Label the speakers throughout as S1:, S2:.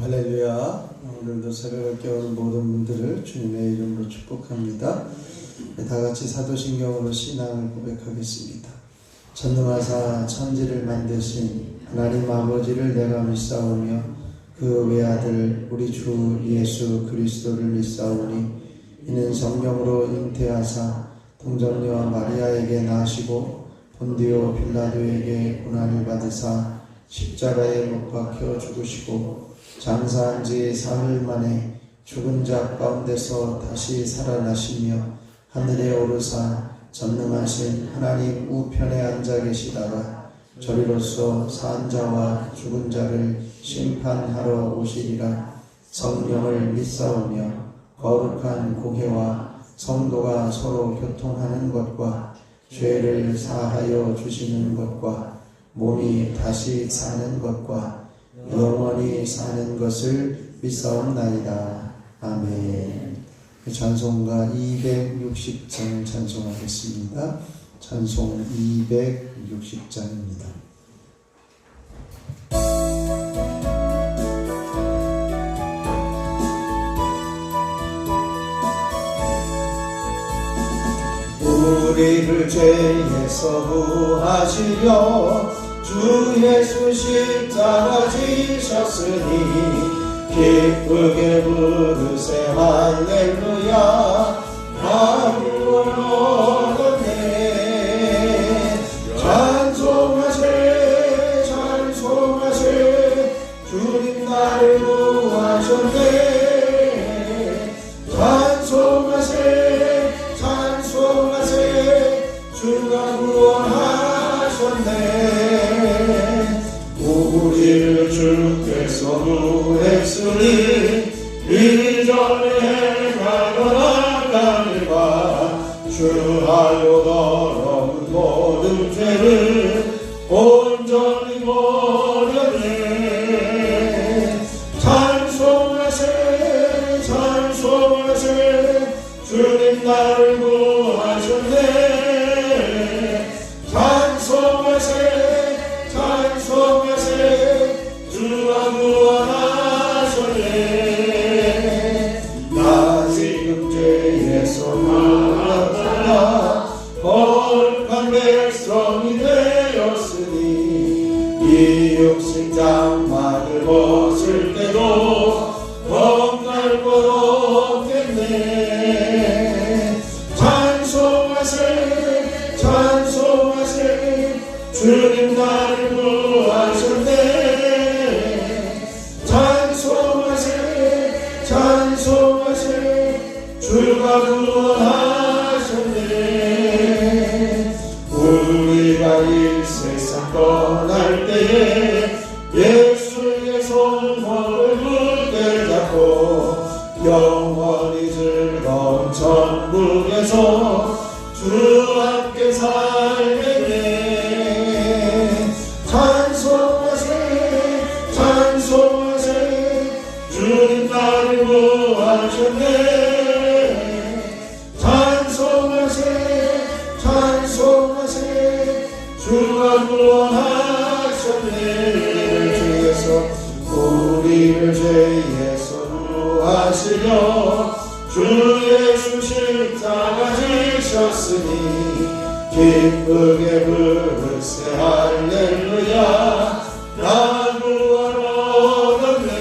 S1: 할렐루야. 오늘도 새벽을 깨우는 모든 분들을 주님의 이름으로 축복합니다. 다 같이 사도신경으로 신앙을 고백하겠습니다. 전능하사 천지를 만드신 하나님 아버지를 내가 믿사오며 그 외아들 우리 주 예수 그리스도를 믿사오니 이는 성령으로 잉태하사 동정녀 마리아에게 나시고 본디오 빌라도에게 고난을 받으사 십자가에 못 박혀 죽으시고 장사한 지 사흘 만에 죽은 자 가운데서 다시 살아나시며 하늘에 오르사 전능하신 하나님 우편에 앉아 계시다가 저리로서 산 자와 죽은 자를 심판하러 오시리라. 성령을 믿사오며 거룩한 공회와 성도가 서로 교통하는 것과 죄를 사하여 주시는 것과 몸이 다시 사는 것과 영원히 사는 것을 믿사옵나이다. 아멘. 찬송가 260장 찬송하겠습니다. 찬송 260장입니다. 우리를 죄에서 구하시려 주 예수 십자가 지셨으니 기쁘게 부르세 할렐루야. 아무를 얻었네. 찬송하세 찬송하세 주님 나를 구하셨네. 찬송하세 찬송하세 주가 구원하셨네. 우리를 주께서 구했으니 이전에 행하던 악한 일과 주하여 더러운 모든 죄를 온전히 버렸네. 찬송하세 찬송하세 주님 나를 구하셨네. 찬송하세 찬송하세 주가 구원하셨네. 나 지금 죄에서 나왔다 거룩한 백성이 되었으니 이 육신장막을 벗을 때도 겁날 것 없겠네. 찬송하세 찬송하세 주님 나를 구하셨네. 찬송하세 찬송하세 주가 구원하셨네. 우리가 이 세상 떠날 때에 예수의 손목을 굳게 잡고 영원히 즐거운 천국에서 주와 함께 살겠네. 찬송하세 찬송하세 주님 나를 구하셨네. 찬송하세 찬송하세 주가 구원하셨네. 우리를 죄에서 구하시려 주 예수 십자가 지셨으니 기쁘게 부르세 할렐루야. 나 구원 얻었네.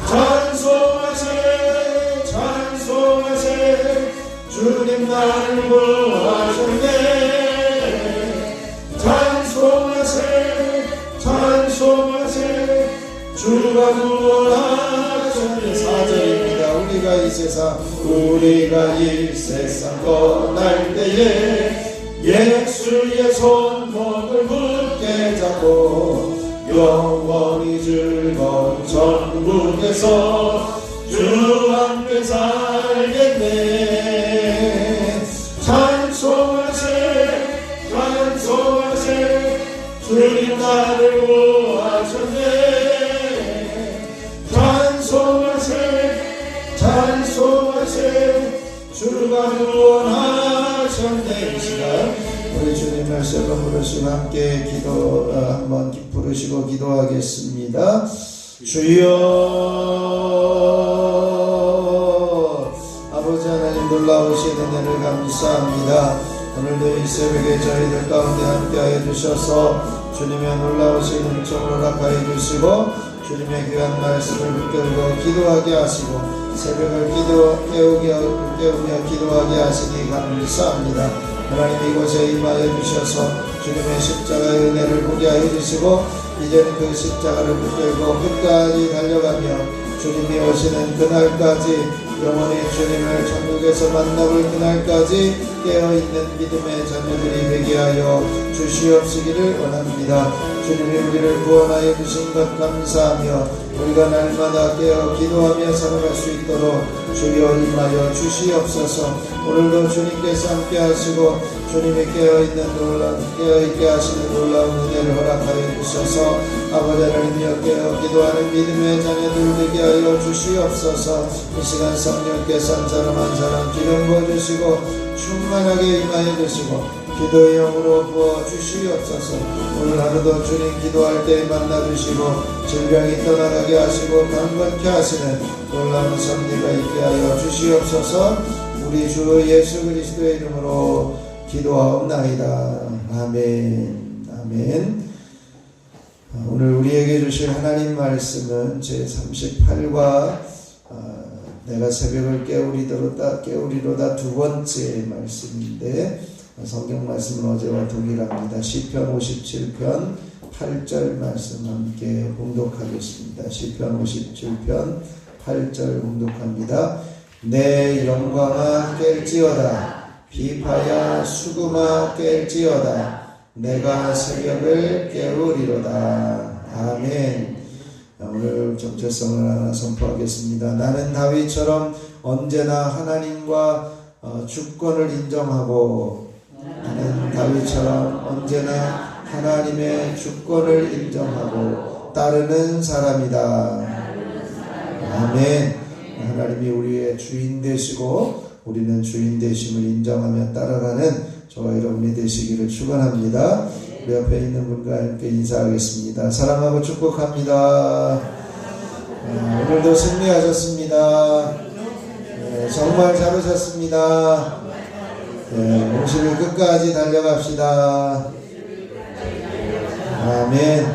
S1: 찬송하세 찬송하세 주님 나를 구하셨네. 찬송하세 찬송하세 주가 구원하셨네. 4절입니다. 우리가 이 세상 떠날 때에 예수의 손목을 굳게 잡고 영원히 즐거운 천국에서 주와 함께 살겠네. 찬송하세 찬송하세 주님 나를 구하셨네. 찬송하세 찬송하세 주가 구원하셨네. 이 시간 우리 주님 말씀을 부르시고 함께 기도 한번 부르시고 기도하겠습니다. 주여. 아버지 하나님 놀라우신 은혜를 감사합니다. 오늘도 이 새벽에 저희들 가운데 함께하여 주셔서 주님의 놀라우신 은총을 허락하여 주시고 주님의 귀한 말씀을 붙들고 기도하게 하시고 새벽을 깨우며 기도하게 하시니 감사합니다. 하나님 이곳에 임하여 주셔서 주님의 십자가의 은혜를 보게 하여 주시고 이제는 그 십자가를 붙들고 끝까지 달려가며 주님이 오시는 그날까지 영원히 주님을 천국에서 만나볼 그날까지 깨어있는 믿음의 자녀들이 되게 하여 주시옵시기를 원합니다. 주님이 우리를 구원하여 주신 것 감사하며 우리가 날마다 깨어 기도하며 살아갈 수 있도록 주여 임하여 주시옵소서. 오늘도 주님께서 함께 하시고 주님이 깨어있게 하시는 놀라운 은혜를 허락하여 주셔서 아버지 하나님이여 깨어 기도하는 믿음의 자녀들 되게 하여 주시옵소서. 이 시간 성령께서 한 사람 한 사람 기름 부어주시고 충만하게 임하여 주시고 기도의 영으로 부어주시옵소서. 오늘 하루도 주님 기도할 때 만나주시고 질병이 떠나가게 하시고 강건케 하시는 놀라운 섭리가 있게 하여 주시옵소서. 우리 주 예수 그리스도의 이름으로 기도하옵나이다. 아멘. 아멘. 오늘 우리에게 주실 하나님 말씀은 제38과 내가 새벽을 깨우리로다 두 번째 말씀인데 성경 말씀은 어제와 동일합니다. 시편 57편 8절 말씀 함께 봉독하겠습니다. 시편 57편 8절 봉독합니다. 내 영광아 깰지어다 비파야 수금아 깰지어다 내가 새벽을 깨우리로다. 아멘. 오늘 정체성을 하나 선포하겠습니다. 나는 다윗처럼 언제나 하나님과 주권을 인정하고 나는 다윗처럼 언제나 하나님의 주권을 인정하고 따르는 사람이다. 아멘. 하나님이 우리의 주인 되시고 우리는 주인 되심을 인정하며 따라가는 저와 여러분이 되시기를 축원합니다. 우리 옆에 있는 분과 함께 인사하겠습니다. 사랑하고 축복합니다. 오늘도 승리하셨습니다. 정말 잘하셨습니다. 오시를 끝까지 달려갑시다. 아멘.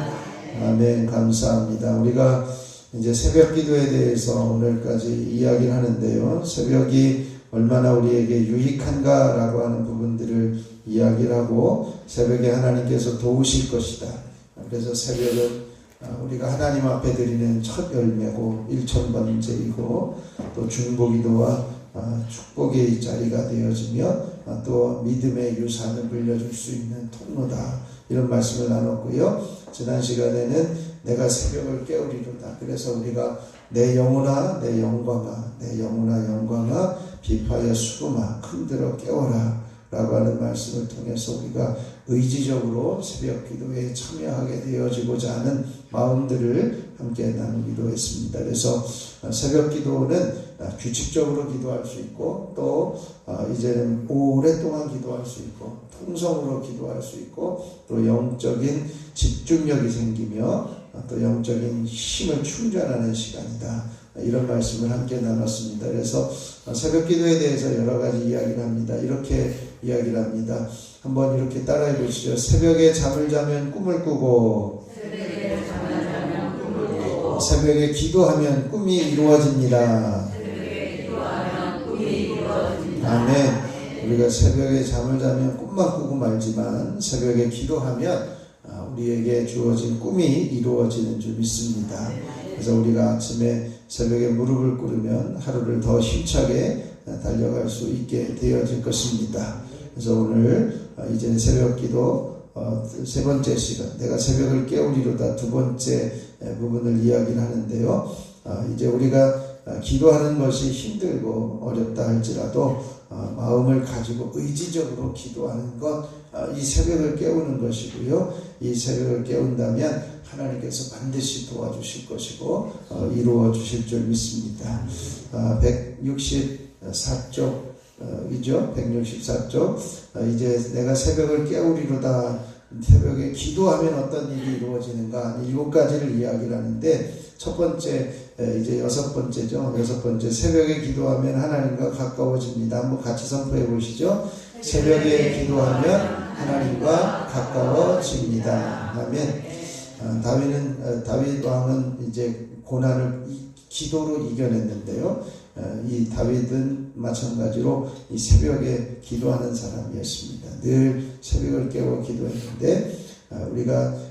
S1: 아멘. 감사합니다. 우리가 이제 새벽 기도에 대해서 오늘까지 이야기를 하는데요. 새벽이 얼마나 우리에게 유익한가라고 하는 부분들을 이야기를 하고 새벽에 하나님께서 도우실 것이다. 그래서 새벽은 우리가 하나님 앞에 드리는 첫 열매고 1000번째이고 또 중보기도와 축복의 자리가 되어지며 또 믿음의 유산을 물려줄 수 있는 통로다. 이런 말씀을 나눴고요. 지난 시간에는 내가 새벽을 깨우리로다. 그래서 우리가 내 영혼아 내 영광아 내 영혼아 영광아 비파여 수금아 흔들어 깨워라 라고 하는 말씀을 통해서 우리가 의지적으로 새벽 기도에 참여하게 되어지고자 하는 마음들을 함께 나누기도 했습니다. 그래서 새벽 기도는 규칙적으로 기도할 수 있고 또 이제는 오랫동안 기도할 수 있고 통성으로 기도할 수 있고 또 영적인 집중력이 생기며 또 영적인 힘을 충전하는 시간이다. 이런 말씀을 함께 나눴습니다. 그래서 새벽 기도에 대해서 여러 가지 이야기를 합니다. 이렇게 이야기를 합니다. 한번 이렇게 따라해 보시죠. 새벽에 잠을 자면 꿈을 꾸고 새벽에 기도하면 꿈이 이루어집니다. 아멘. 우리가 새벽에 잠을 자면 꿈만 꾸고 말지만 새벽에 기도하면 우리에게 주어진 꿈이 이루어지는 줄 믿습니다. 그래서 우리가 아침에 새벽에 무릎을 꿇으면 하루를 더 힘차게 달려갈 수 있게 되어질 것입니다. 그래서 오늘 이제 새벽 기도 세 번째 시간 내가 새벽을 깨우리로다 두 번째 부분을 이야기를 하는데요. 이제 우리가 기도하는 것이 힘들고 어렵다 할지라도 마음을 가지고 의지적으로 기도하는 것, 이 새벽을 깨우는 것이고요. 이 새벽을 깨운다면 하나님께서 반드시 도와주실 것이고 이루어 주실 줄 믿습니다. 164쪽 이죠. 164쪽 이제 내가 새벽을 깨우리로다. 새벽에 기도하면 어떤 일이 이루어지는가 7가지를 이야기를 하는데 첫 번째, 이제 여섯 번째죠. 여섯 번째, 새벽에 기도하면 하나님과 가까워집니다. 한번 같이 선포해 보시죠. 새벽에 기도하면 하나님과 가까워집니다. 아멘. 다윗 왕은 이제 고난을 기도로 이겨냈는데요. 이 다윗은 마찬가지로 이 새벽에 기도하는 사람이었습니다. 늘 새벽을 깨워 기도했는데 우리가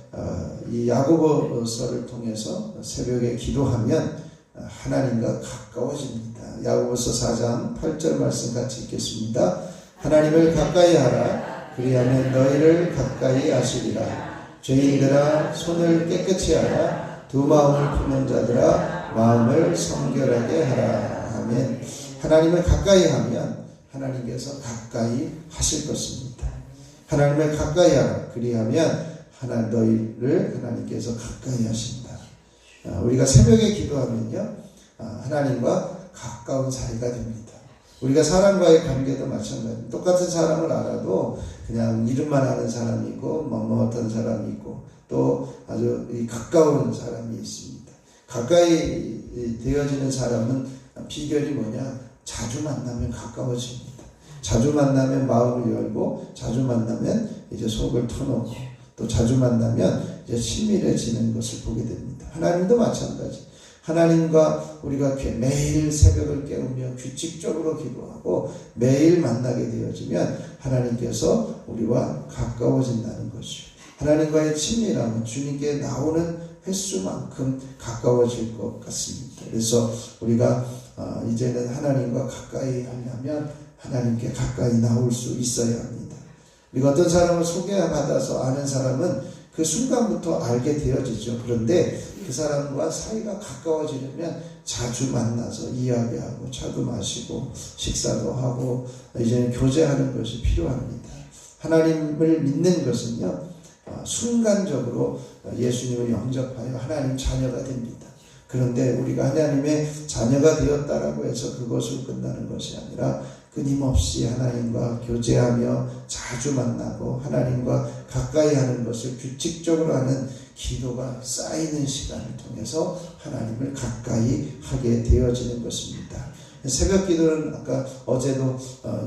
S1: 이 야고보서를 통해서 새벽에 기도하면 하나님과 가까워집니다. 야고보서 4장 8절 말씀 같이 읽겠습니다. 하나님을 가까이 하라. 그리하면 너희를 가까이 하시리라. 죄인들아 손을 깨끗이 하라. 두 마음을 푸는 자들아 마음을 성결하게 하라. 아멘. 하나님을 가까이 하면 하나님께서 가까이 하실 것입니다. 하나님을 가까이 하라. 그리하면 너희를 하나님께서 가까이 하신다. 우리가 새벽에 기도하면요, 하나님과 가까운 사이가 됩니다. 우리가 사람과의 관계도 마찬가지입니다. 똑같은 사람을 알아도 그냥 이름만 아는 사람이 있고 못한 사람이 있고 또 아주 가까운 사람이 있습니다. 가까이 되어지는 사람은 비결이 뭐냐? 자주 만나면 가까워집니다. 자주 만나면 마음을 열고 자주 만나면 이제 속을 터놓고 또 자주 만나면 이제 친밀해지는 것을 보게 됩니다. 하나님도 마찬가지. 하나님과 우리가 매일 새벽을 깨우며 규칙적으로 기도하고 매일 만나게 되어지면 하나님께서 우리와 가까워진다는 것이죠. 하나님과의 친밀함은 주님께 나오는 횟수만큼 가까워질 것 같습니다. 그래서 우리가 이제는 하나님과 가까이 하려면 하나님께 가까이 나올 수 있어야 합니다. 우리가 어떤 사람을 소개받아서 아는 사람은 그 순간부터 알게 되어지죠. 그런데 그 사람과 사이가 가까워지려면 자주 만나서 이야기하고 차도 마시고 식사도 하고 이제는 교제하는 것이 필요합니다. 하나님을 믿는 것은요, 순간적으로 예수님을 영접하여 하나님 자녀가 됩니다. 그런데 우리가 하나님의 자녀가 되었다라고 해서 그것으로 끝나는 것이 아니라 끊임없이 하나님과 교제하며 자주 만나고 하나님과 가까이 하는 것을 규칙적으로 하는 기도가 쌓이는 시간을 통해서 하나님을 가까이 하게 되어지는 것입니다. 새벽 기도는 아까 어제도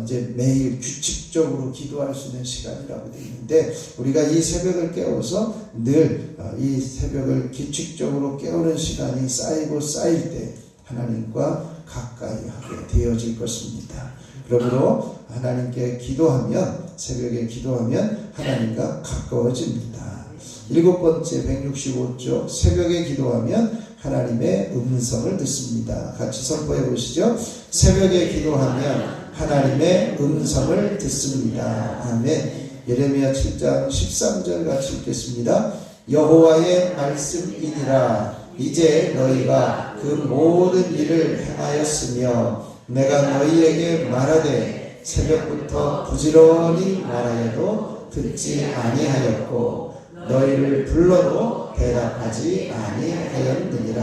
S1: 이제 매일 규칙적으로 기도할 수 있는 시간이라고 되어 있는데 우리가 이 새벽을 깨워서 늘 이 새벽을 규칙적으로 깨우는 시간이 쌓이고 쌓일 때 하나님과 가까이 하게 되어질 것입니다. 그러므로 하나님께 기도하면 새벽에 기도하면 하나님과 가까워집니다. 일곱 번째 165쪽 새벽에 기도하면 하나님의 음성을 듣습니다. 같이 선포해 보시죠. 새벽에 기도하면 하나님의 음성을 듣습니다. 아멘. 예레미야 7장 13절 같이 읽겠습니다. 여호와의 말씀이니라. 이제 너희가 그 모든 일을 행하였으며 내가 너희에게 말하되 새벽부터 부지런히 말하여도 듣지 아니하였고 너희를 불러도 대답하지 아니하였느니라.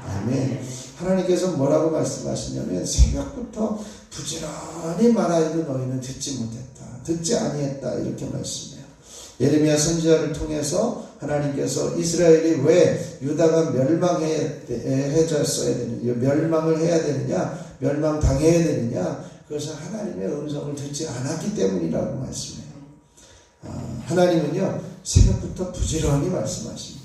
S1: 아멘. 하나님께서 뭐라고 말씀하시냐면 새벽부터 부지런히 말하여도 너희는 듣지 못했다. 듣지 아니했다. 이렇게 말씀해요. 예레미야 선지자를 통해서 하나님께서 이스라엘이 왜 유다가 멸망해졌어야 되느냐, 멸망을 해야 되느냐, 멸망당해야 되느냐, 그것은 하나님의 음성을 듣지 않았기 때문이라고 말씀해요. 하나님은요 새벽부터 부지런히 말씀하십니다.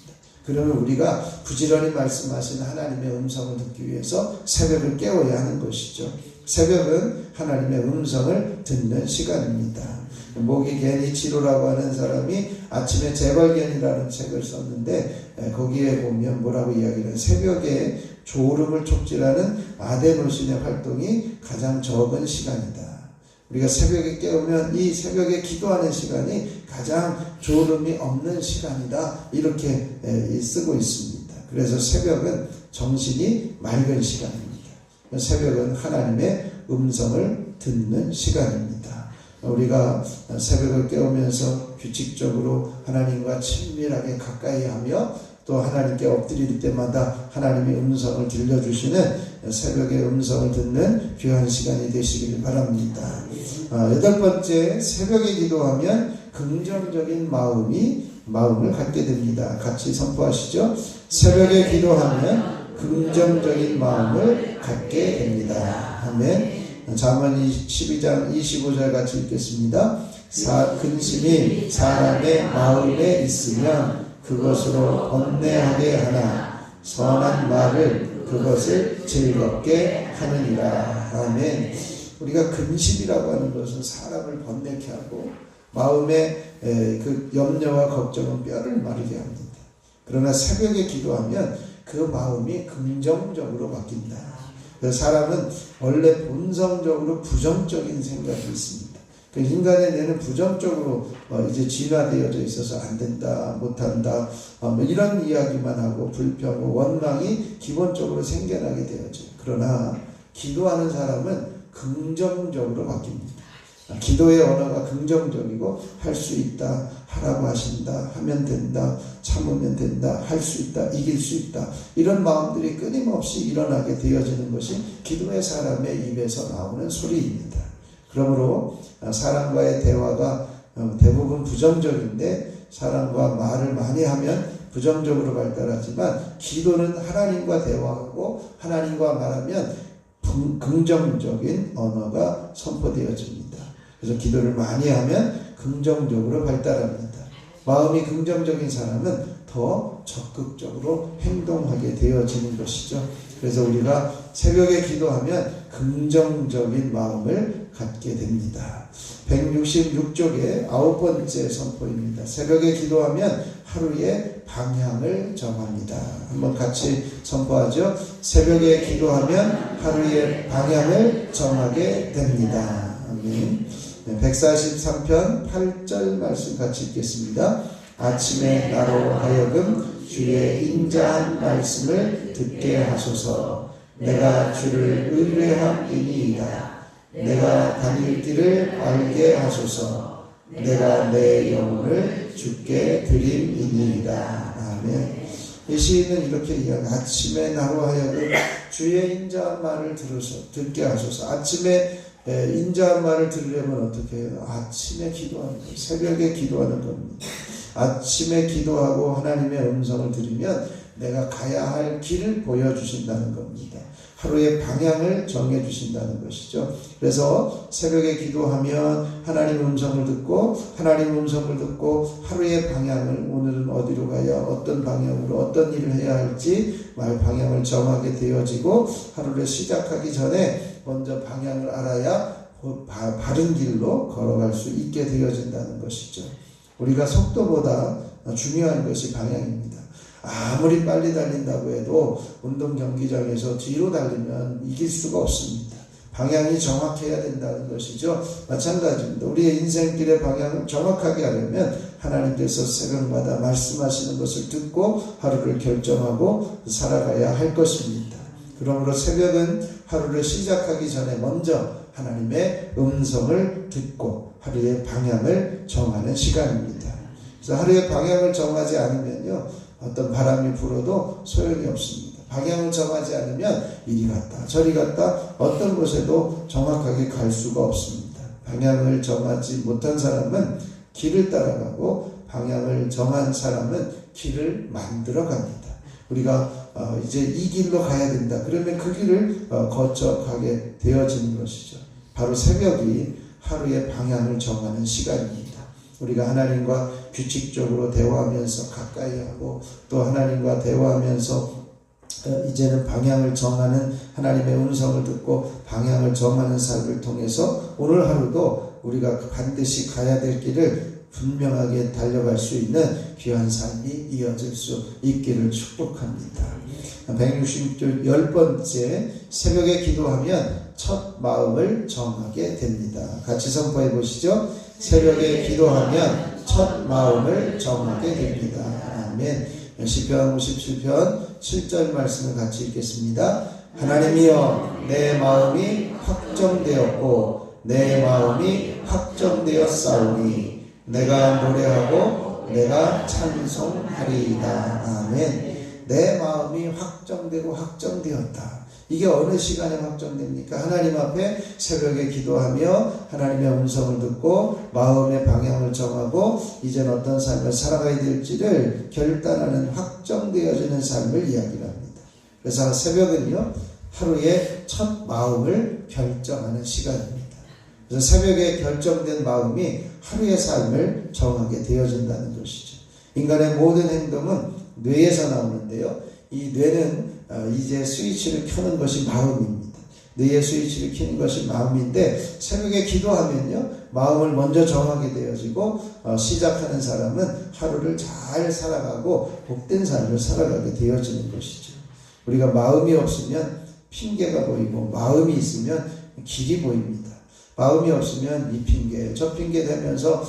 S1: 그러면 우리가 부지런히 말씀하시는 하나님의 음성을 듣기 위해서 새벽을 깨워야 하는 것이죠. 새벽은 하나님의 음성을 듣는 시간입니다. 목이 괜히 치료라고 하는 사람이 아침에 재발견이라는 책을 썼는데 거기에 보면 뭐라고 이야기를 새벽에 졸음을 촉진하는 아데노신의 활동이 가장 적은 시간이다. 우리가 새벽에 깨우면 이 새벽에 기도하는 시간이 가장 졸음이 없는 시간이다. 이렇게 쓰고 있습니다. 그래서 새벽은 정신이 맑은 시간입니다. 새벽은 하나님의 음성을 듣는 시간입니다. 우리가 새벽을 깨우면서 규칙적으로 하나님과 친밀하게 가까이 하며 또 하나님께 엎드릴 때마다 하나님의 음성을 들려주시는 새벽의 음성을 듣는 귀한 시간이 되시길 바랍니다. 여덟 번째, 새벽에 기도하면 긍정적인 마음이 마음을 갖게 됩니다. 같이 선포하시죠. 새벽에 기도하면 긍정적인 마음을 갖게 됩니다. 아멘. 잠언 12장 25절 같이 읽겠습니다. 근심이 사람의 마음에 있으면 그것으로 번뇌하게 하나 선한 말을 그것을 즐겁게 하느니라. 아멘. 우리가 근심이라고 하는 것은 사람을 번뇌케 하고 마음의 그 염려와 걱정은 뼈를 마르게 합니다. 그러나 새벽에 기도하면 그 마음이 긍정적으로 바뀐다. 그래서 사람은 원래 본성적으로 부정적인 생각이 있습니다. 그 인간의 뇌는 부정적으로 이제 진화되어져 있어서 안 된다, 못한다, 이런 이야기만 하고 불평, 원망이 기본적으로 생겨나게 되어져요. 그러나 기도하는 사람은 긍정적으로 바뀝니다. 기도의 언어가 긍정적이고 할 수 있다, 하라고 하신다, 하면 된다, 참으면 된다, 할 수 있다, 이길 수 있다, 이런 마음들이 끊임없이 일어나게 되어지는 것이 기도의 사람의 입에서 나오는 소리입니다. 그러므로 사람과의 대화가 대부분 부정적인데 사람과 말을 많이 하면 부정적으로 발달하지만 기도는 하나님과 대화하고 하나님과 말하면 긍정적인 언어가 선포되어집니다. 그래서 기도를 많이 하면 긍정적으로 발달합니다. 마음이 긍정적인 사람은 더 적극적으로 행동하게 되어지는 것이죠. 그래서 우리가 새벽에 기도하면 긍정적인 마음을 갖게 됩니다. 166쪽의 9번째 선포입니다. 새벽에 기도하면 하루의 방향을 정합니다. 한번 같이 선포하죠. 새벽에 기도하면 하루의 방향을 정하게 됩니다. 아멘. 143편 8절 말씀 같이 읽겠습니다. 아침에 나로 하여금 주의 인자한 말씀을 듣게 하소서. 내가 주를 의뢰함이니이다. 내가 다닐 길을 알게 하소서. 내가 내 영혼을 주께 드림이니이다. 아멘. 이 시인은 이렇게 이야기합니다. 아침에 나로 하여금 주의 인자한 말을 듣게 하소서. 아침에 인자한 말을 들으려면 어떻게 해요? 아침에 기도하는 거예요. 새벽에 기도하는 겁니다. 아침에 기도하고 하나님의 음성을 들으면 내가 가야 할 길을 보여주신다는 겁니다. 하루의 방향을 정해주신다는 것이죠. 그래서 새벽에 기도하면 하나님 음성을 듣고 하루의 방향을 오늘은 어디로 가야 어떤 방향으로 어떤 일을 해야 할지 방향을 정하게 되어지고 하루를 시작하기 전에 먼저 방향을 알아야 바른 길로 걸어갈 수 있게 되어진다는 것이죠. 우리가 속도보다 중요한 것이 방향입니다. 아무리 빨리 달린다고 해도 운동 경기장에서 뒤로 달리면 이길 수가 없습니다. 방향이 정확해야 된다는 것이죠. 마찬가지입니다. 우리의 인생길의 방향을 정확하게 하려면 하나님께서 새벽마다 말씀하시는 것을 듣고 하루를 결정하고 살아가야 할 것입니다. 그러므로 새벽은 하루를 시작하기 전에 먼저 하나님의 음성을 듣고 하루의 방향을 정하는 시간입니다. 그래서 하루의 방향을 정하지 않으면요, 어떤 바람이 불어도 소용이 없습니다. 방향을 정하지 않으면 이리 갔다 저리 갔다 어떤 곳에도 정확하게 갈 수가 없습니다. 방향을 정하지 못한 사람은 길을 따라가고 방향을 정한 사람은 길을 만들어 갑니다. 우리가 이제 이 길로 가야 된다. 그러면 그 길을 거쳐 가게 되어지는 것이죠. 바로 새벽이 하루의 방향을 정하는 시간입니다. 우리가 하나님과 규칙적으로 대화하면서 가까이 하고 또 하나님과 대화하면서 이제는 방향을 정하는 하나님의 음성을 듣고 방향을 정하는 삶을 통해서 오늘 하루도 우리가 반드시 가야 될 길을 분명하게 달려갈 수 있는 귀한 삶이 이어질 수 있기를 축복합니다. 166쪽 10번째 새벽에 기도하면 첫 마음을 정하게 됩니다. 같이 선포해 보시죠. 새벽에 기도하면 첫 마음을 정하게 됩니다. 아멘. 시편 57편 7절 말씀을 같이 읽겠습니다. 하나님이여 내 마음이 확정되었고 내 마음이 확정되었사오니 내가 노래하고 내가 찬송하리이다. 아멘. 내 마음이 확정되고 확정되었다. 이게 어느 시간에 확정됩니까? 하나님 앞에 새벽에 기도하며 하나님의 음성을 듣고 마음의 방향을 정하고 이제는 어떤 삶을 살아가야 될지를 결단하는 확정되어지는 삶을 이야기합니다. 그래서 새벽은요, 하루의 첫 마음을 결정하는 시간입니다. 그래서 새벽에 결정된 마음이 하루의 삶을 정하게 되어진다는 것이죠. 인간의 모든 행동은 뇌에서 나오는데요. 이 뇌는 이제 스위치를 켜는 것이 마음입니다. 뇌의 스위치를 켜는 것이 마음인데 새벽에 기도하면요, 마음을 먼저 정하게 되어지고 시작하는 사람은 하루를 잘 살아가고 복된 삶을 살아가게 되어지는 것이죠. 우리가 마음이 없으면 핑계가 보이고 마음이 있으면 길이 보입니다. 마음이 없으면 이 핑계 저 핑계 대면서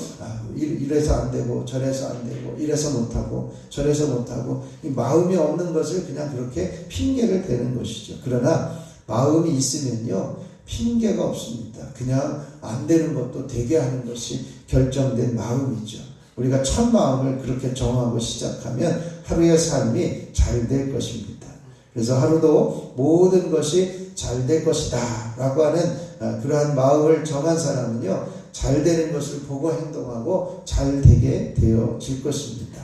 S1: 이래서 안 되고 저래서 안 되고 이래서 못하고 저래서 못하고 이 마음이 없는 것을 그냥 그렇게 핑계를 대는 것이죠. 그러나 마음이 있으면요, 핑계가 없습니다. 그냥 안 되는 것도 되게 하는 것이 결정된 마음이죠. 우리가 첫 마음을 그렇게 정하고 시작하면 하루의 삶이 잘 될 것입니다. 그래서 하루도 모든 것이 잘 될 것이다 라고 하는 그러한 마음을 정한 사람은요, 잘 되는 것을 보고 행동하고 잘 되게 되어질 것입니다.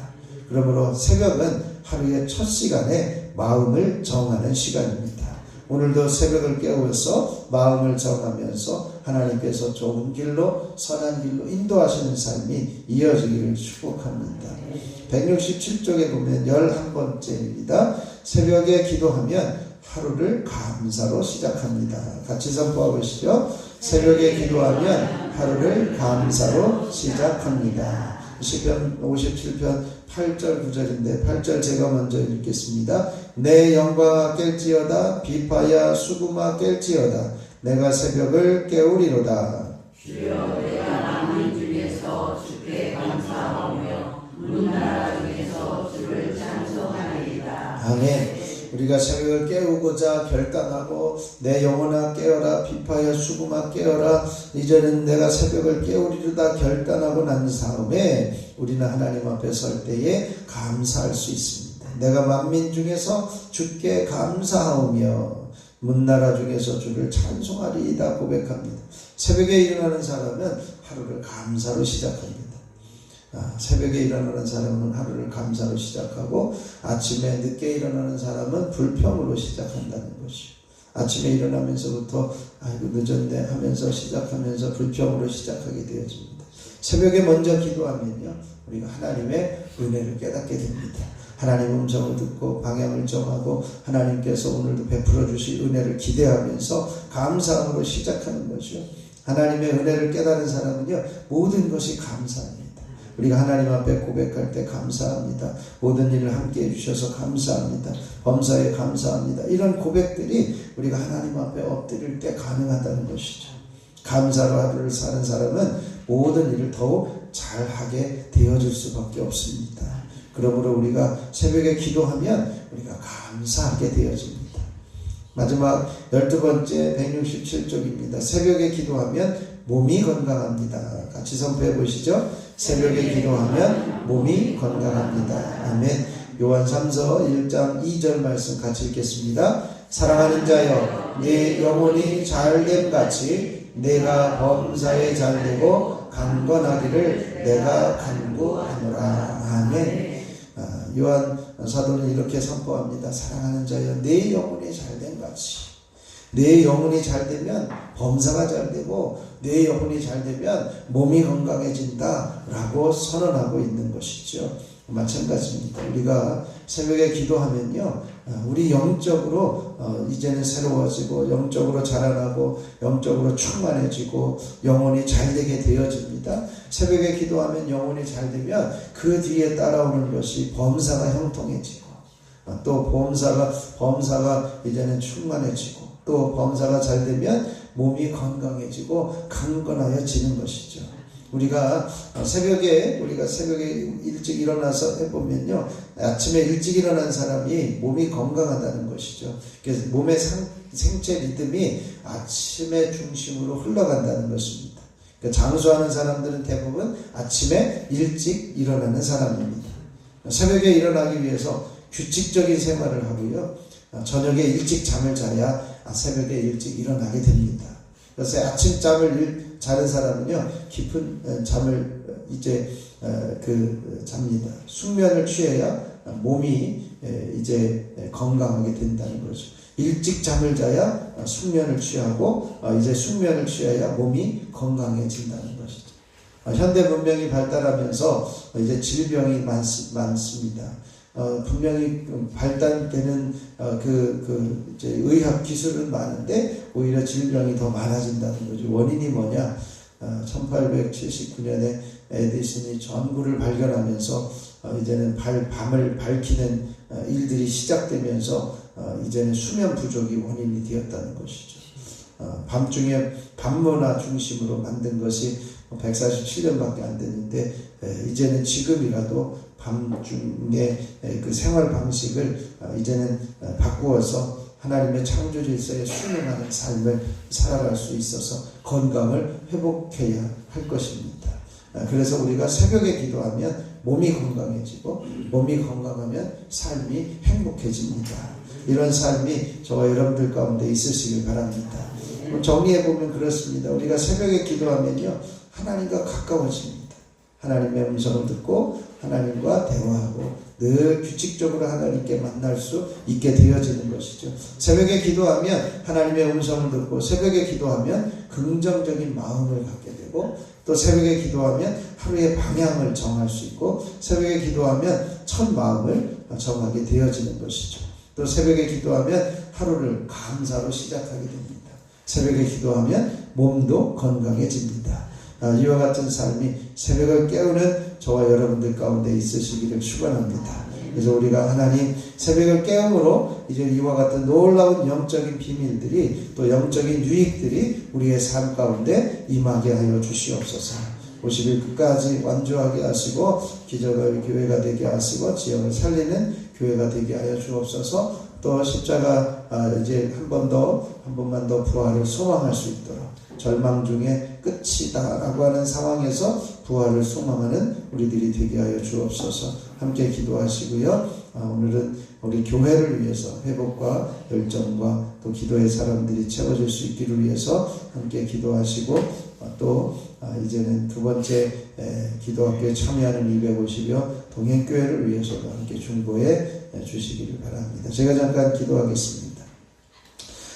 S1: 그러므로 새벽은 하루의 첫 시간에 마음을 정하는 시간입니다. 오늘도 새벽을 깨우면서 마음을 정하면서 하나님께서 좋은 길로 선한 길로 인도하시는 삶이 이어지기를 축복합니다. 167쪽에 보면 11번째입니다. 새벽에 기도하면 하루를 감사로 시작합니다. 같이 선포해 보시죠. 새벽에 기도하면 하루를 감사로 시작합니다. 시편 57편 8절 9절인데 8절 제가 먼저 읽겠습니다. 내 영광아 깰지어다 비파야 수금아 깰지어다 내가 새벽을 깨우리로다.
S2: 주여 내가 만민 중에서 주께 감사하며 문나라 중에서 주를 찬송하리이다.
S1: 아멘. 우리가 새벽을 깨우고자 결단하고 내 영혼아 깨어라 비파야 수금아 깨어라 이제는 내가 새벽을 깨우리로다 결단하고 난 다음에 우리는 하나님 앞에 설 때에 감사할 수 있습니다. 내가 만민 중에서 주께 감사하오며 문나라 중에서 주를 찬송하리이다 고백합니다. 새벽에 일어나는 사람은 하루를 감사로 시작합니다. 새벽에 일어나는 사람은 하루를 감사로 시작하고 아침에 늦게 일어나는 사람은 불평으로 시작한다는 것이요. 아침에 일어나면서부터 아이고 늦었네 하면서 시작하면서 불평으로 시작하게 되어집니다. 새벽에 먼저 기도하면요, 우리가 하나님의 은혜를 깨닫게 됩니다. 하나님 음성을 듣고 방향을 정하고 하나님께서 오늘도 베풀어 주실 은혜를 기대하면서 감사함으로 시작하는 것이요. 하나님의 은혜를 깨달은 사람은요, 모든 것이 감사합니다. 우리가 하나님 앞에 고백할 때 감사합니다. 모든 일을 함께 해주셔서 감사합니다. 범사에 감사합니다. 이런 고백들이 우리가 하나님 앞에 엎드릴 때 가능하다는 것이죠. 감사로 하루를 사는 사람은 모든 일을 더욱 잘하게 되어질 수밖에 없습니다. 그러므로 우리가 새벽에 기도하면 우리가 감사하게 되어집니다. 마지막 12번째 167쪽입니다. 새벽에 기도하면 몸이 건강합니다. 같이 선포해 보시죠. 새벽에 기도하면 몸이 건강합니다. 아멘. 요한 3서 1장 2절 말씀 같이 읽겠습니다. 사랑하는 자여 내 영혼이 잘됨 같이 내가 범사에 잘되고 강건하기를 내가 간구하노라. 아멘. 요한 사도는 이렇게 선포합니다. 사랑하는 자여 내 영혼이 잘됨 같이 내 영혼이 잘되면 범사가 잘되고 내 영혼이 잘되면 몸이 건강해진다 라고 선언하고 있는 것이죠. 마찬가지입니다. 우리가 새벽에 기도하면요, 우리 영적으로 이제는 새로워지고 영적으로 자라나고 영적으로 충만해지고 영혼이 잘되게 되어집니다. 새벽에 기도하면 영혼이 잘되면 그 뒤에 따라오는 것이 범사가 형통해지고 또 범사가 이제는 충만해지고 또 범사가 잘되면 몸이 건강해지고 강건하여지는 것이죠. 우리가 새벽에 일찍 일어나서 해보면요, 아침에 일찍 일어난 사람이 몸이 건강하다는 것이죠. 그래서 몸의 생체 리듬이 아침의 중심으로 흘러간다는 것입니다. 그러니까 장수하는 사람들은 대부분 아침에 일찍 일어나는 사람입니다. 새벽에 일어나기 위해서 규칙적인 생활을 하고요, 저녁에 일찍 잠을 자야 새벽에 일찍 일어나게 됩니다. 그래서 아침잠을 자는 사람은요, 깊은 잠을 이제 잡니다. 숙면을 취해야 몸이 이제 건강하게 된다는 거죠. 일찍 잠을 자야 숙면을 취하고 이제 숙면을 취해야 몸이 건강해진다는 것이죠. 현대 문명이 발달하면서 이제 질병이 많습니다. 분명히 발달되는 이제 의학 기술은 많은데 오히려 질병이 더 많아진다는 거죠. 원인이 뭐냐? 1879년에 에디슨이 전구를 발견하면서 이제는 밤을 밝히는 일들이 시작되면서 이제는 수면 부족이 원인이 되었다는 것이죠. 밤중에 밤문화 중심으로 만든 것이 147년밖에 안 됐는데 이제는 지금이라도 밤중에 그 생활 방식을 이제는 바꾸어서 하나님의 창조 질서에 순응하는 삶을 살아갈 수 있어서 건강을 회복해야 할 것입니다. 그래서 우리가 새벽에 기도하면 몸이 건강해지고 몸이 건강하면 삶이 행복해집니다. 이런 삶이 저와 여러분들 가운데 있으시길 바랍니다. 정리해보면 그렇습니다. 우리가 새벽에 기도하면요, 하나님과 가까워집니다. 하나님의 음성을 듣고 하나님과 대화하고 늘 규칙적으로 하나님께 만날 수 있게 되어지는 것이죠. 새벽에 기도하면 하나님의 음성을 듣고 새벽에 기도하면 긍정적인 마음을 갖게 되고 또 새벽에 기도하면 하루의 방향을 정할 수 있고 새벽에 기도하면 첫 마음을 정하게 되어지는 것이죠. 또 새벽에 기도하면 하루를 감사로 시작하게 됩니다. 새벽에 기도하면 몸도 건강해집니다. 이와 같은 삶이 새벽을 깨우는 저와 여러분들 가운데 있으시기를 축원합니다. 그래서 우리가 하나님 새벽을 깨움으로 이제 이와 같은 놀라운 영적인 비밀들이 또 영적인 유익들이 우리의 삶 가운데 임하게 하여 주시옵소서. 50일 끝까지 완주하게 하시고 기적의 교회가 되게 하시고 지역을 살리는 교회가 되게 하여 주옵소서. 또 십자가 이제 한 번만 더 부활을 소망할 수 있도록 절망 중에 끝이다 라고 하는 상황에서 부활을 소망하는 우리들이 되게 하여 주옵소서. 함께 기도하시고요. 오늘은 우리 교회를 위해서 회복과 열정과 또 기도의 사람들이 채워질 수 있기를 위해서 함께 기도하시고 또 이제는 두 번째 기도학교에 참여하는 250여 동행교회를 위해서도 함께 중보해 주시기를 바랍니다. 제가 잠깐 기도하겠습니다.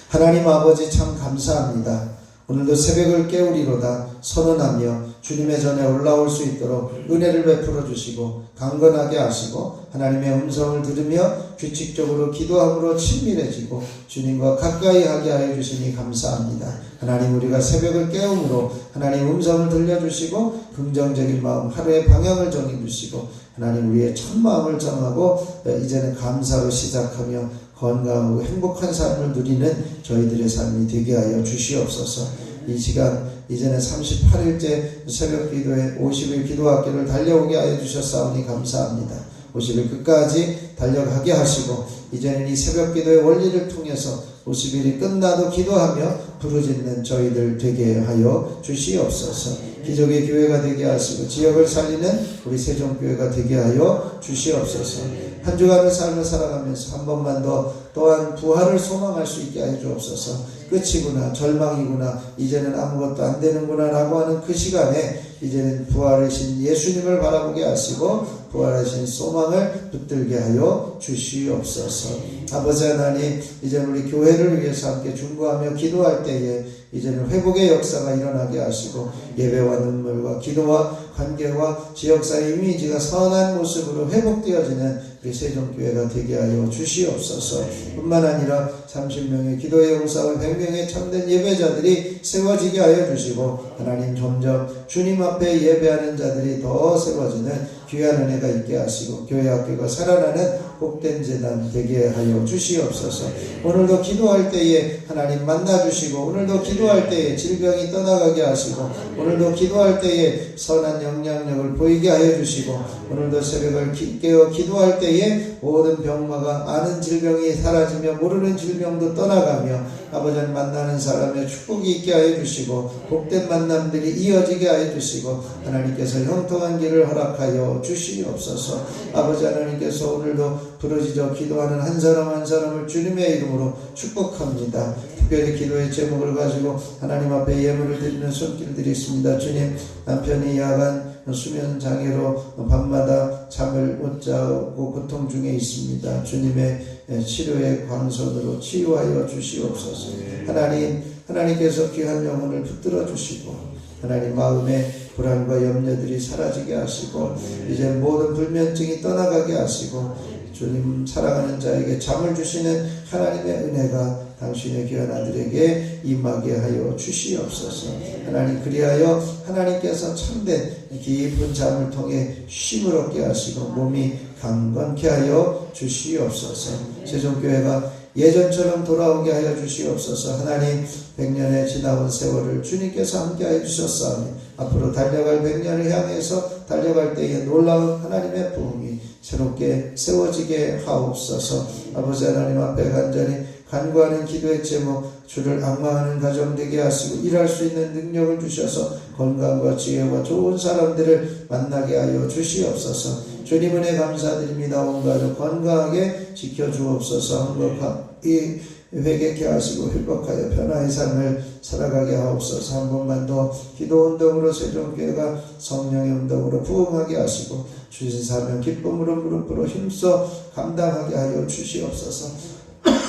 S1: 하나님 아버지 참 감사합니다. 오늘도 새벽을 깨우리로다 선언하며 주님의 전에 올라올 수 있도록 은혜를 베풀어 주시고 강건하게 하시고 하나님의 음성을 들으며 규칙적으로 기도함으로 친밀해지고 주님과 가까이 하게 하여 주시니 감사합니다. 하나님 우리가 새벽을 깨움으로 하나님 음성을 들려주시고 긍정적인 마음 하루의 방향을 정해주시고 하나님 우리의 첫 마음을 정하고 이제는 감사로 시작하며 건강하고 행복한 삶을 누리는 저희들의 삶이 되게 하여 주시옵소서. 이 시간 이제는 38일째 새벽 기도에 50일 기도학교를 달려오게 하여 주셨사오니 감사합니다. 50일 끝까지 달려가게 하시고 이제는 이 새벽 기도의 원리를 통해서 50일이 끝나도 기도하며 부르짖는 저희들 되게 하여 주시옵소서. 기적의 교회가 되게 하시고 지역을 살리는 우리 세종교회가 되게 하여 주시옵소서. 한 주간의 삶을 살아가면서 한 번만 더 또한 부활을 소망할 수 있게 하여 주옵소서. 끝이구나, 절망이구나, 이제는 아무것도 안 되는구나 라고 하는 그 시간에 이제는 부활하신 예수님을 바라보게 하시고 부활하신 소망을 붙들게 하여 주시옵소서. 아버지 하나님, 이제 우리 교회를 위해서 함께 중보하며 기도할 때에 이제는 회복의 역사가 일어나게 하시고 예배와 눈물과 기도와 관계와 지역사회 이미지가 선한 모습으로 회복되어지는 우리 세종교회가 되게 하여 주시옵소서. 뿐만 아니라 30명의 기도의 용사와 100명의 참된 예배자들이 세워지게 하여 주시고 하나님 점점 주님 앞에 예배하는 자들이 더 세워지는 귀한 은혜가 있게 하시고 교회 학교가 살아나는 복된 재단 되게 하여 주시옵소서. 오늘도 기도할 때에 하나님 만나주시고 오늘도 기도할 때에 질병이 떠나가게 하시고 오늘도 기도할 때에 선한 영향력을 보이게 하여 주시고 오늘도 새벽을 깨어 기도할 때에 때에 모든 병마가 아는 질병이 사라지며 모르는 질병도 떠나가며 아버지 하나님 만나는 사람의 축복이 있게 하여 주시고 복된 만남들이 이어지게 하여 주시고 하나님께서 형통한 길을 허락하여 주시옵소서. 아버지 하나님께서 오늘도 부르짖어 기도하는 한 사람 한 사람을 주님의 이름으로 축복합니다. 특별히 기도의 제목을 가지고 하나님 앞에 예물을 드리는 손길들이 있습니다. 주님, 남편이 야간 수면 장애로 밤마다 잠을 못 자고 고통 중에 있습니다. 주님의 치료의 광선으로 치유하여 주시옵소서. 하나님께서 귀한 영혼을 붙들어 주시고 하나님 마음의 불안과 염려들이 사라지게 하시고 이제 모든 불면증이 떠나가게 하시고 주님 사랑하는 자에게 잠을 주시는 하나님의 은혜가 당신의 귀한 아들에게 임하게 하여 주시옵소서. 하나님 그리하여 하나님께서 참된 깊은 잠을 통해 쉼을 얻게 하시고 몸이 강건케 하여 주시옵소서. 세종교회가 예전처럼 돌아오게 하여 주시옵소서. 하나님 100년의 지나온 세월을 주님께서 함께하여 주셨사오니 앞으로 달려갈 100년을 향해서 달려갈 때에 놀라운 하나님의 부흥이 새롭게 세워지게 하옵소서. 아버지 하나님 앞에 간절히 간구하는 기도의 제목, 주를 악망하는 가정 되게 하시고 일할 수 있는 능력을 주셔서 건강과 지혜와 좋은 사람들을 만나게 하여 주시옵소서. 주님 은혜 감사드립니다. 온 가족 건강하게 지켜주옵소서. 행복하게 회개케 하시고 회복하여 변화의 삶을 살아가게 하옵소서. 한 번만 더 기도 운동으로 세종교회가 성령의 운동으로 부흥하게 하시고 주신 사명 기쁨으로 무릎으로 힘써 감당하게 하여 주시옵소서.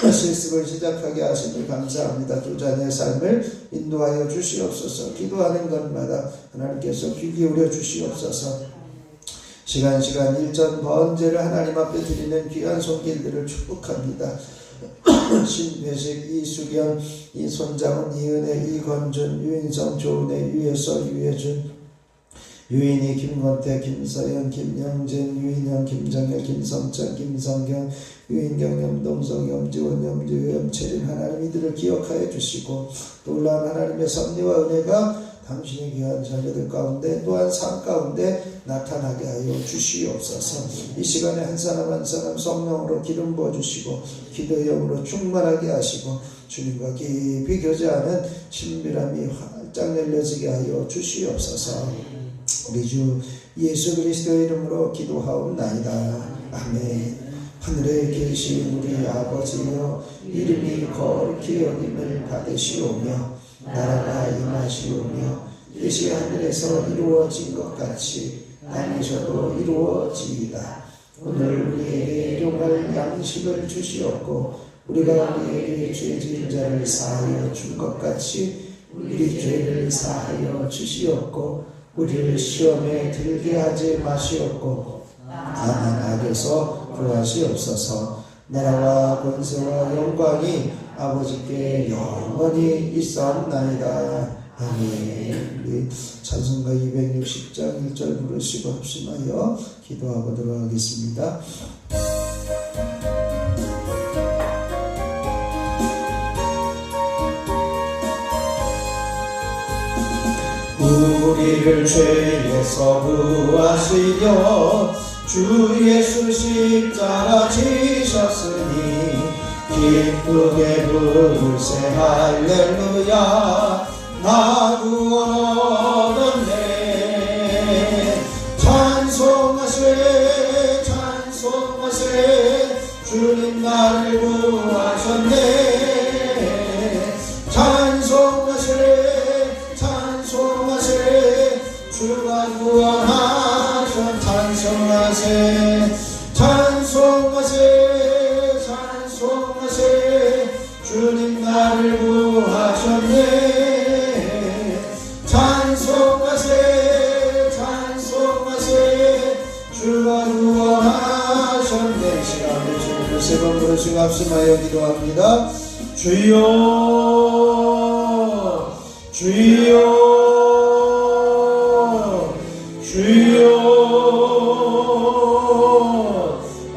S1: 실습을 시작하게 하심을 감사합니다. 두 자녀의 삶을 인도하여 주시옵소서. 기도하는 것마다 하나님께서 귀 기울여 주시옵소서. 시간 일전 번제를 하나님 앞에 드리는 귀한 손길들을 축복합니다. 신회식, 이수경, 이손장훈, 이은혜, 이건준, 유인성, 조은혜, 유혜서, 유혜준, 유인희, 김건태, 김서연, 김영진, 유인영, 김정일, 김성철, 김성경, 유인경, 염동성, 염지원, 염지우, 염채린 하나님 이들을 기억하여 주시고 놀라운 하나님의 섭리와 은혜가 당신의 귀한 자녀들 가운데 또한 삶 가운데 나타나게 하여 주시옵소서. 이 시간에 한 사람 한 사람 성령으로 기름 부어주시고 기도의 영으로 충만하게 하시고 주님과 깊이 교제하는 친밀함이 활짝 열려지게 하여 주시옵소서. 우리 주 예수 그리스도의 이름으로 기도하옵나이다. 아멘. 하늘에 계신 우리 아버지여, 이름이 거룩히 여김을 받으시오며 나라가 임하시오며 뜻이 하늘에서 이루어진 것 같이 땅에서도 이루어지이다. 오늘 우리에게 일용할 양식을 주시옵고 우리가 우리에게 죄 지은 자를 사하여 준 것 같이 우리 죄를 사하여 주시옵고 우리를 시험에 들게 하지 마시옵고 다만 악에서 구하시옵소서. 나라와 권세와 영광이 아버지께 영원히 있사옵나이다. 아멘. 우리 찬송가 260장 1절 부르시고 합심하여 기도하도록 하겠습니다. 우리를 죄에서 구하시려 주 예수 십자가 지셨으니 기쁘게 부르세 할렐루야. 나 구원 얻었네. 찬송하세 찬송하세 주님 나를 구하셨네. 찬송하세 찬송하세 주가 구원하셨네. 찬송하세 찬송하세 찬송하세 주님 나를 구하셨네. 찬송하세 찬송하세 주가 구원하셨네. 시간을 주님을 세 번 부르시고 합심하여 기도합니다. 주여 주여 주여.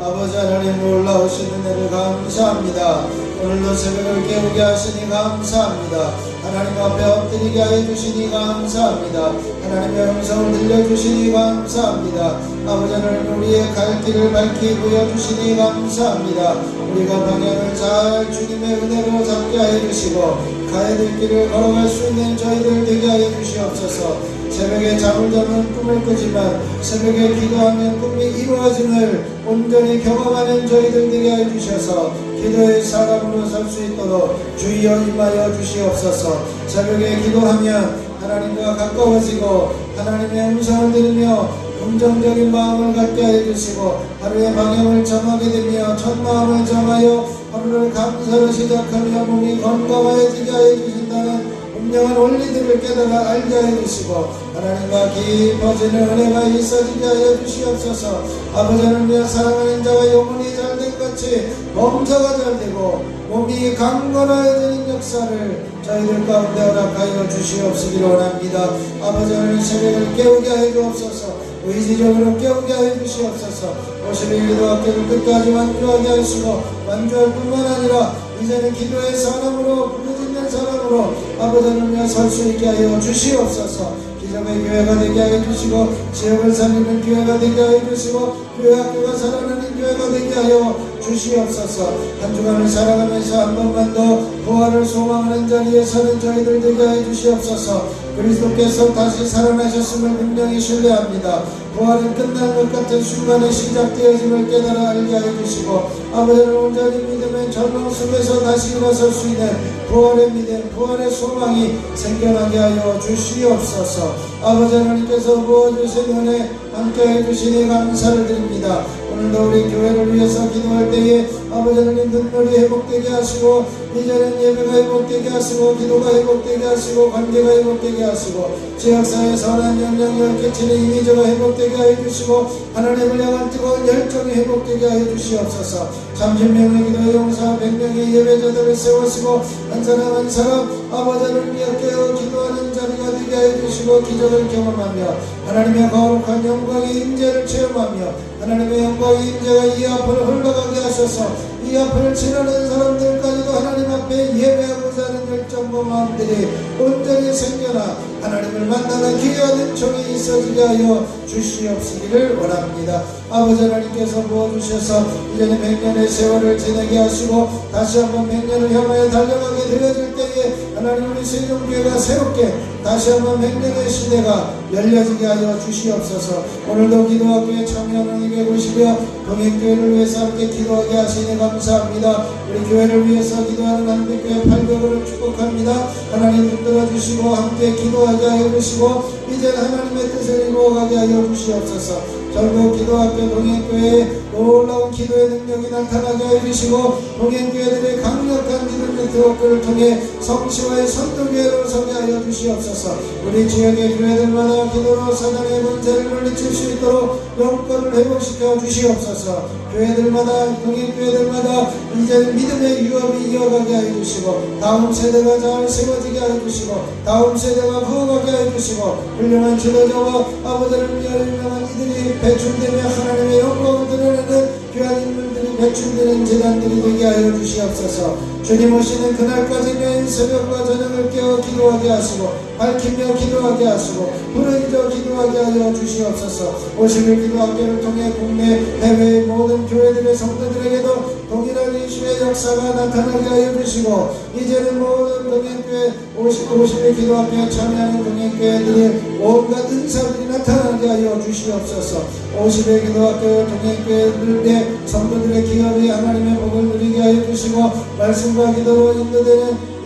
S1: 아버지 하나님 놀라우신 은혜를 감사합니다. 오늘도 새벽을 깨우게 하시니 감사합니다. 하나님 앞에 엎드리게 하여 주시니 감사합니다. 하나님의 음성을 들려주시니 감사합니다. 아버지 하나님 우리의 갈 길을 밝히 보여주시니 감사합니다. 우리가 방향을 잘 주님의 은혜로 잡게 하여 주시고 가야 될 길을 걸어갈 수 있는 저희들 되게 하여 주시옵소서. 새벽에 잠을 자면 꿈을 꾸지만 새벽에 기도하면 꿈이 이루어짐을 온전히 경험하는 저희들 되게 하여 주셔서 기도의 사람으로 살 수 있도록 주여 임하여 주시옵소서. 새벽에 기도하면 하나님과 가까워지고 하나님의 음성을 들으며 긍정적인 마음을 갖게 하여 주시고 하루의 방향을 정하게 되며 첫 마음을 정하여 하루를 감사로 시작하며 몸이 건강해지게 하여 주신다는 분명한 원리들을 깨달아 알게 하여 주시고 하나님과 깊어지는 은혜가 있어지게 하여 주시옵소서. 아버지 하나님의 사랑하는 자가 영혼이 잘된 같이 범사가 잘되고 몸이 강건해지는 역사를 저희들 가운데 허락하여 주시옵시기를 원합니다. 아버지 하나님 새벽을 깨우게 하여 주옵소서. 의지적으로 깨우게 하여 주시옵소서. 50일 기도학교를 끝까지 완주하게 하시고 완주할 뿐만 아니라 이제는 기도의 사람으로 부르짖는 사람으로 아버지 하나님을 설 수 있게 하여 주시옵소서. 기적의 교회가 되게 하여 주시고 지역을 살리는 교회가 되게 하여 주시고 교회 학교가 살아나는 교회가 되게 하여 주시옵소서. 한 주간을 살아가면서 한 번만 더 부활을 소망하는 자리에 서는 저희들 되게 하여 주시옵소서. 그리스도께서 다시 살아나셨음을 분명히 신뢰합니다. 부활은 끝난 것 같은 순간에 시작되어짐을 깨달아 알게 하여 주시고 아버지는 온전히 믿음의 절망 속에서 다시 일어설 수 있는 부활의 믿음, 부활의 소망이 생겨나게 하여 주시옵소서. 아버지 하나님께서 부어주신 은혜 함께해 주시니 감사를 드립니다. 오늘도 우리 교회를 위해서 기도할 때에 아버지 하나님 눈물이 회복되게 하시고 이제는 예배가 회복되게 하시고 기도가 회복되게 하시고 관계가 회복되게 하시고 지역사회에 선한 영향력을 끼치는 이미지가 회복되게 하여 주시고 하나님을 향한 뜨거운 열정이 회복되게 하여 주시옵소서. 30명의 기도의 용사 100명의 예배자들을 세우시고 한 사람 한 사람 아버지를 위해 깨어 기도하는 자리가 되게 하여 주시고 기적을 경험하며 하나님의 거룩한 영광의 임재를 체험하며 하나님의 영광의 임재가 이 앞을 흘러가게 하셔서 이 앞을 지나는 사람들까지도 하나님 앞에 예배하고자 하는 열정과 마음들이 온전히 생겨나 하나님을 만나는 기회와 능총이 있어지게 하여 주시옵시기를 원합니다. 아버지 하나님께서 부어주셔서 이제는 100년의 세월을 지내게 하시고 다시 한번 100년을 향하여 달려가게 되어질 때에 하나님 우리 세종교회가 새롭게 다시 한번 100년의 시대가 열려지게 하여 주시옵소서. 오늘도 기도학교에 참여하는 이게 보시며 동행교회를 위해서 함께 기도하게 하시니 감사합니다. 우리 교회를 위해서 기도하는 한빛교회 800원을 축복합니다. 하나님 붙들어 주시고 함께 기도하게 하여 주시고 이제는 하나님의 뜻을 이루어가게 하여 주시옵소서. 전국 기도학교 동행교회에 놀라운 기도의 능력이 나타나게 하여 주시고 동행교회들의 강력한 믿음 네트워크를 통해 성취와의 선도교회로 서게 하여 주시옵소서. 우리 지역의 교회들마다 기도로 사단의 문제를 물리칠 수 있도록 영권을 회복시켜 주시옵소서. 교회들마다 동행교회들마다 이제는 믿음의 유업이 이어가게 하여 주시고 다음 세대가 잘 세워지게 하여 주시고 다음 세대가 부어가게 하여 주시고 훌륭한 지도자와 아버지를 위하여 유명한 이들이 배출되며 하나님의 영광을 드러내는 귀한 인물들이 배출되는 재단들이 되게 하여 주시옵소서. 주님 오시는 그날까지 매일 새벽과 저녁을 깨어 기도하게 하시고 밝히며 기도하게 하시고 부르짖어 기도하게 하여 주시옵소서. 50일 기도학교를 통해 국내 해외의 모든 교회들의 성도들에게도 동일한 예수의 역사가 나타나게 하여 주시고 이제는 모든 동행교회 50일 기도학교에 참여하는 동행교회들이 온갖 은사들이 나타나게 하여 주시옵소서. 50일 기도학교 동행교회들의 성도들의 기업이 하나님의 복을 누리게 하여 주시고 말씀과 기도로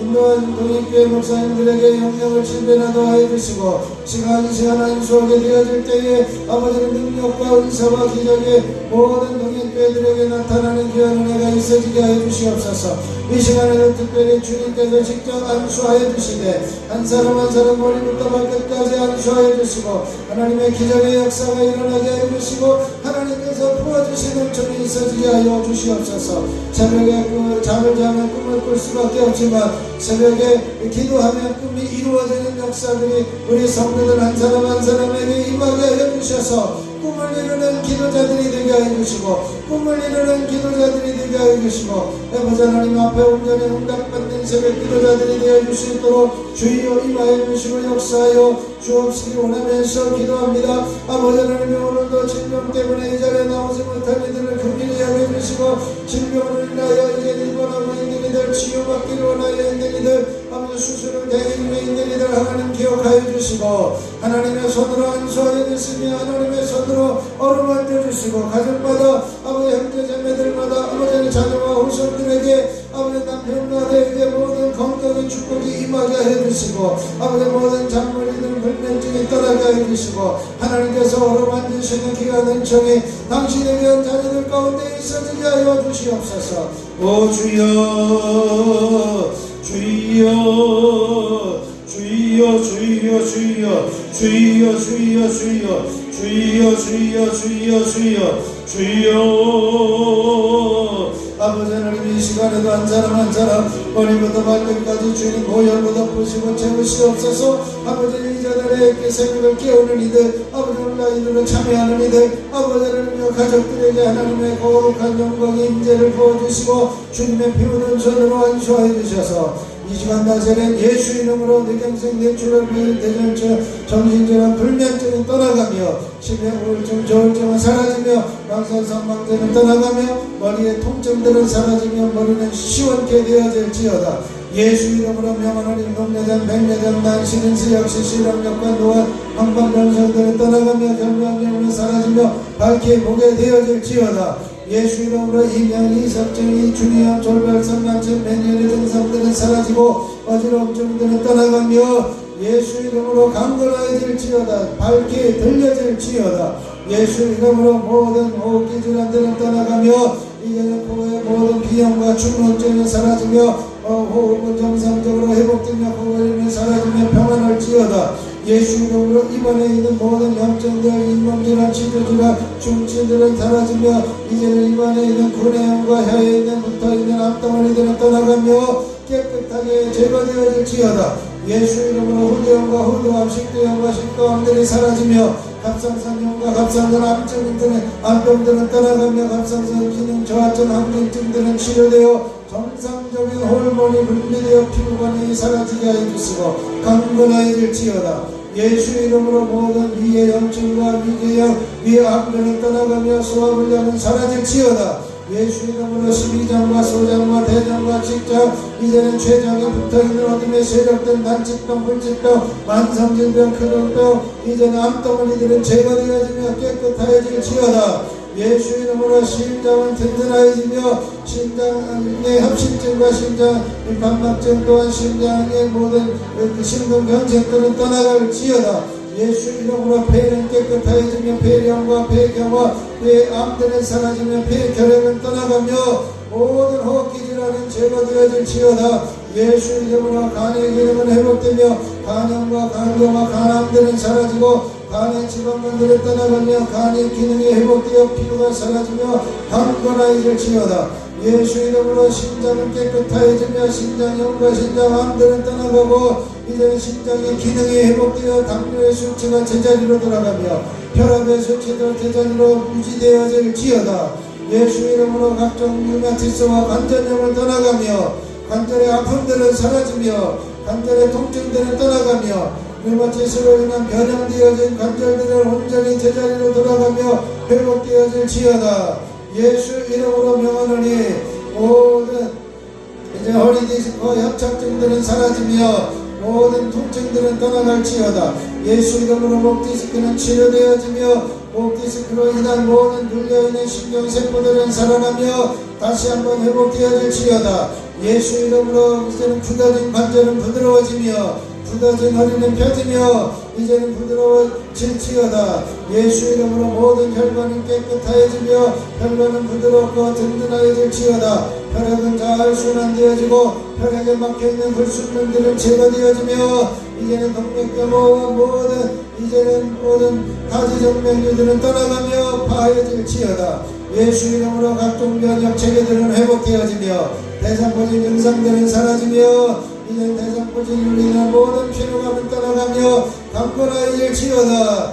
S1: 인도한 동행교회 목사님들에게 영향을 질변하도 하여 주시고 시간 안수하게 되어질 때에 아버지의 능력과 은사와 기적의 모든 동행교회들에게 나타나는 귀한 은혜가 있어지게 하여 주시옵소서. 이 시간에는 특별히 주님께서 직접 안수하여 주시되 한 사람 한 사람 머리부터 발끝까지 안수하여 주시고 하나님의 기적의 역사가 일어나게 하여 주시고 하나님께서 부어주시는 점이 있어지게 하여 주시옵소서. 새벽에 잠을 자면 꿈을 꿀 수밖에 없지만 새벽에 기도하면 꿈이 이루어지는 역사들이 우리 성도들 한 사람 한 사람에게 임하게 하여 주셔서 꿈을 이루는 기도자들이 되게 하여 주시고 꿈을 이루는 기도자들이 되게 하여 주시고 아버지 하나님 앞에 온전히 응답받는 새벽 기도자들이 되어 줄 수 있도록 주여 임하여 주시고 역사하여 주옵시기 원하면서 기도합니다. 아버지 하나님 오늘도 질병 때문에 이 자리에 나오지 못한 이들을 긍휼히 여겨주시고 질병을 인하여 이제 일본하고 있는 이들 치유받기를 원하여 있는 이들 아버지 수술을 대기 중에 있는 이들 하나님 기억하여 주시고 하나님의 손으로 안수하여 주시며 하나님의 손으로 어루만져 주시고 가정마다 아버지 형제 자매들마다 아버지 자녀와 후손들에게 아버지 남편과 아들에게 모든 건강의 축복이 임하게 해주시고 아버지 모든 잔머리들 불면증이 떠나게 해주시고 하나님께서 어루만지시는 기간 은총이 당신의 귀한 자녀들 가운데 있어지게 하여 주시옵소서. 오 주여 주여 주여 주여 주여 주여 주여 주여 주여 주여 주여 주여 주여 아버지 하나님 이 시간에도 한 사람 한 사람 머리부터 발끝까지 주님 보혈로 덮으시고 채우시옵소서. 아버지 이 자들의 새벽을 깨우는 이들 아버지 온라인으로 참여하는 이들 아버지 하나님의 가족들에게 하나님의 거룩한 영광의 임재를 부어주시고 주님의 피우는 손으로 안수하여 주셔서 이 시간 다스리는 예수 이름으로 뇌경색 뇌출혈 대전증 정신질환 불면증은 떠나가며 치매 우울증 저울증은 사라지며 망설상망제는 떠나가며 머리의 통증들은 사라지며 머리는 시원케 되어질지어다. 예수 이름으로 명하노니 녹내장 백내장 난시는 역시 실험력과 노안 항방변성들은 떠나가며 결방염은 사라지며 밝게 보게 되어질지어다. 예수 이름으로 이명, 이석증, 이춘이염, 졸발성, 난청, 매니언의 증상들은 사라지고 어지러움증들은 떠나가며 예수 이름으로 강건해질지어다. 밝게 들려질지어다. 예수 이름으로 모든 호흡기 질환들은 떠나가며 이제는 코의 모든 비염과 축농증은 사라지며 호흡은 정상적으로 회복되며 코골이는 사라지며 평안할지어다. 예수 이름으로 입안에 있는 모든 염증들, 잇몸질환, 치주질환, 중치들은 사라지며 이제는 입안에 있는 구내염과 혀에 있는 붙어있는 앞덩어리들은 떠나가며 깨끗하게 제거되어질지어다. 예수 이름으로 후두염과 후두암, 식도염과 식도암들이 사라지며 갑상선염과 갑상선 암증들은 암병들은 떠나가며 갑상선 기능 저하증 항진증들은 치료되어 정상적인 호르몬이 분비되어 피부관이 사라지게 하여 주시고 강건하여질지어다. 예수 이름으로 모든 위의 염증과 위궤양, 위의 암들은 떠나가며 소화불량은 사라질지어다. 예수 이름으로 12장과 소장과 대장과 직장 이제는 췌장에 붙어있는 어둠의 세력들 난치병, 불치병, 만성질병, 크론병 이제는 암덩어리들은 제거되어지며 깨끗하여질지어다. 예수 이름으로 심장은 튼튼하여지며 심장의 협심증과 심장 반막증 또한 심장의 모든 심근경색들은 떠나갈지어다. 예수 이름으로 폐는 깨끗하여지며 폐렴과 폐경화 폐암들은 사라지며 폐결핵은 떠나가며 모든 호흡기 질환은 제거되어질지어다. 예수 이름으로 간의 기능은 회복되며 간염과 간경화 간암들은 사라지고 간의 지방간들을 떠나가며 간의 기능이 회복되어 피부가 사라지며 강건하여질지어다. 예수 이름으로 심장은 깨끗하여지며 심장염과 심장암들은 떠나가고 이제는 심장의 기능이 회복되어 당뇨의 수치가 제자리로 돌아가며 혈압의 수치도 제자리로 유지되어질지어다. 예수 이름으로 각종 류마티스와 관절염을 떠나가며 관절의 아픔들은 사라지며 관절의 통증들은 떠나가며 류마티스로 인한 변형되어진 관절들은 온전히 제자리로 돌아가며 회복되어질지어다. 예수 이름으로 명하노니 모든 이제 허리 디스크 협착증들은 사라지며 모든 통증들은 떠나갈지어다. 예수 이름으로 목 디스크는 치료되어지며 목 디스크로 인한 모든 눌려있는 신경세포들은 살아나며 다시 한번 회복되어질지어다. 예수 이름으로 이제는 굳어진 관절은 부드러워지며 굳어진 허리는 펴지며 이제는 부드러워질지어다. 예수 이름으로 모든 혈관은 깨끗하여지며 혈관은 부드럽고 든든하여질지어다. 혈액은 잘 순환되어지고 혈액에 막혀있는 불순물들은 제거되어지며 이제는 동맥경화와 이제는 모든 가지정맥류들은 떠나가며 파해질지어다. 예수 이름으로 각종 면역 체계들은 회복되어지며 대상포진 증상들은 사라지며 이제 대상포진으로 인한 모든 피로감은 떠나가며 강건하여질지어다.